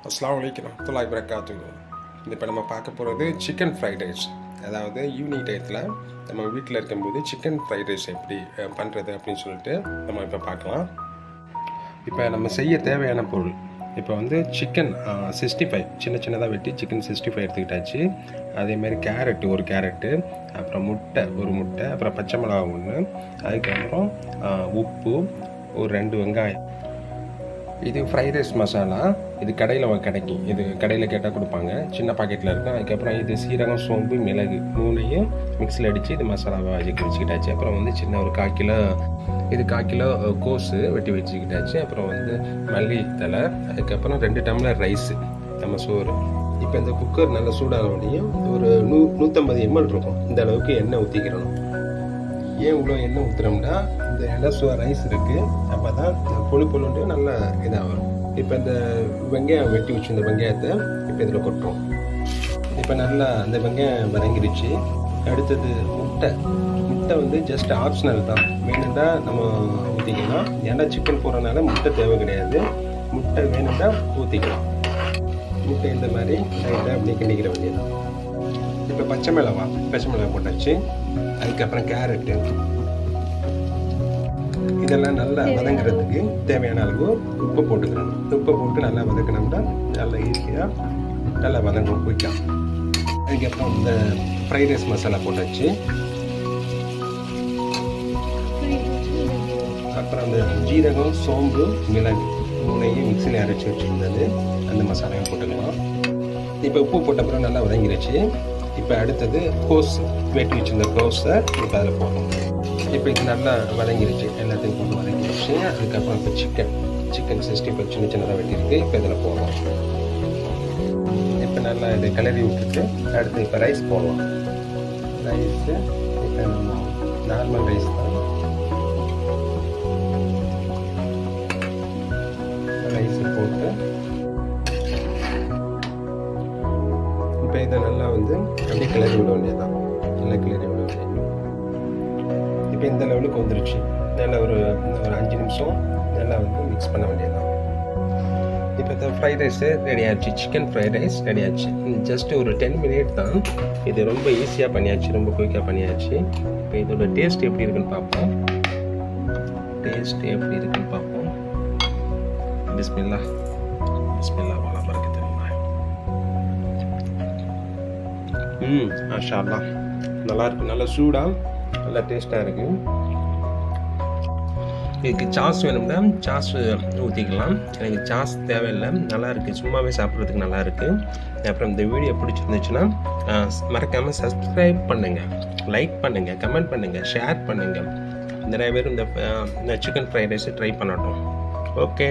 அஸ்ஸலாமு அலைக்கும் வரஹ்மத்துல்லாஹி வபரகாத்துஹு. இப்போ நம்ம பார்க்க போகிறது சிக்கன் ஃப்ரைட் ரைஸ். அதாவது ஈவினிங் டயத்தில் நம்ம வீட்டில் இருக்கும்போது சிக்கன் ஃப்ரைட் ரைஸ் எப்படி பண்ணுறது அப்படின்னு சொல்லிட்டு நம்ம இப்போ பார்க்கலாம். இப்போ நம்ம செய்ய தேவையான பொருள் இப்போ வந்து சிக்கன் 65 சின்ன சின்னதாக வெட்டி சிக்கன் 65 எடுத்துக்கிட்டாச்சு. அதேமாதிரி கேரட்டு ஒரு கேரட்டு, அப்புறம் முட்டை ஒரு முட்டை, அப்புறம் பச்சை மிளகா ஒன்று, அதுக்கப்புறம் உப்பு, ஒரு 2 வெங்காயம். இது ஃப்ரைட் ரைஸ் மசாலா. இது கடையில் கிடைக்கும். இது கடையில் கேட்டால் கொடுப்பாங்க, சின்ன பாக்கெட்டில் இருக்கும். அதுக்கப்புறம் இது சீரகம், சோம்பு, மிளகு 3ஐயும் மிக்ஸில் அடித்து இது மசாலாவை வச்சுக்கிட்டாச்சு. அப்புறம் வந்து சின்ன ஒரு 1/4 கிலோ இது 1/4 கிலோ கோஸு வெட்டி வச்சுக்கிட்டாச்சு. அப்புறம் வந்து மல்லி தலை, அதுக்கப்புறம் 2 டம்ளர் ரைஸு நம்ம சோறு. இப்போ இந்த குக்கர் நல்லா சூடான உடனேயும் ஒரு 150 ml இருக்கும். இந்த அளவுக்கு எண்ணெய் ஊற்றிக்கிறணும். ஏன் இவ்வளோ எண்ணெய் ஊற்றுறோம்னா, இந்த எண்ணெய் ரைஸ் இருக்குது, அப்போ தான் பொழுண்டு நல்லா இதாக வரும். இப்போ இந்த வெங்காயம் வெட்டி வச்சு இந்த வெங்காயத்தை இப்போ இதில் கொட்டுறோம். இப்போ நல்லா அந்த வெங்காயம் வதங்கிடுச்சு. அடுத்தது முட்டை வந்து ஜஸ்ட் ஆப்ஷனல் தான், வேணும்னா நம்ம ஊற்றிக்கலாம். ஏன்னா சிக்கன் போடுறதுனால முட்டை தேவை கிடையாது. முட்டை வேணும்னா ஊற்றிக்கலாம். முட்டை இந்த மாதிரி லைட்டாக அப்படியே கிண்டிக்கிற வேண்டியதான். இப்போ பச்சை மிளகா போட்டாச்சு. அதுக்கப்புறம் கேரட்டு, இதெல்லாம் நல்லா வதங்குறதுக்கு தேவையான அளவு உப்பு போட்டுக்கிறோம். உப்பை போட்டு நல்லா வதக்கினோம்னா நல்லா ஈஸியாக நல்லா வதங்கும் குயிக்காக. அதுக்கப்புறம் இந்த ஃப்ரைட் ரைஸ் மசாலா போட்டாச்சு. அப்புறம் அந்த ஜீரகம், சோம்பு, மிளகு 3ஐயும் மிக்ஸியில் அரைச்சி வச்சுருந்தது அந்த மசாலாவையும் போட்டுக்கலாம். இப்போ உப்பு போட்ட அப்புறம் நல்லா வதங்கிடுச்சு. இப்போ அடுத்தது கோஸ் வெட்டி வச்சுருந்த கோஸை இப்போ அதில் போடுறோம். இப்போ இது நல்லா வதங்கிடுச்சு, எல்லாத்தையும் போட்டு வதங்கிடுச்சு. அதுக்கப்புறம் இப்போ சிக்கன் 65 சின்ன சின்னதாக வெட்டியிருக்கு. இப்போ இதில் போடுறோம். இப்போ நல்லா இது கிளறி விட்டுட்டு அடுத்து இப்போ ரைஸ் போடுவோம். ரைஸு இப்போ நம்ம நார்மல் ரைஸ் தான். ரைஸை போட்டு இப்போ இதை நல்லா வந்து அப்படியே கிளறி விட வேண்டியதுதான். நல்லா கிளறி விட வேண்டியது. இப்போ இந்த லெவலுக்கு வந்துருச்சு. நல்லா ஒரு 5 நிமிஷம் நல்லா வந்து மிக்ஸ் பண்ண வேண்டியதுதான். இப்போ இந்த ஃப்ரைட் ரைஸு ரெடி ஆச்சு. சிக்கன் ஃப்ரைட் ரைஸ் ரெடி ஆச்சு. ஜஸ்ட் ஒரு 10 மினிட் தான். இது ரொம்ப ஈஸியாக பண்ணியாச்சு, ரொம்ப குயிக்காக பண்ணியாச்சு. இப்போ இதோட டேஸ்ட் எப்படி இருக்குன்னு பார்ப்போம். பிஸ்மில்லா வாலா பரக்கத்து. மாஷா அல்லாஹ், நல்லாயிருக்கு. நல்லா சூடாக நல்லா டேஸ்ட்டாக இருக்குது. இதுக்கு சாஸ் வேணும்னா சாஸ் ஊற்றிக்கலாம். எனக்கு சாஸ் தேவையில்லை, நல்லா இருக்குது. சும்மாவே சாப்பிட்றதுக்கு நல்லா இருக்குது. அப்புறம் இந்த வீடியோ பிடிச்சிருந்துச்சுன்னா மறக்காமல் சப்ஸ்கிரைப் பண்ணுங்கள், லைக் பண்ணுங்கள், கமெண்ட் பண்ணுங்கள், ஷேர் பண்ணுங்கள். நிறைய பேர் இந்த சிக்கன் ஃப்ரைட் ரைஸை ட்ரை பண்ணட்டும். ஓகே.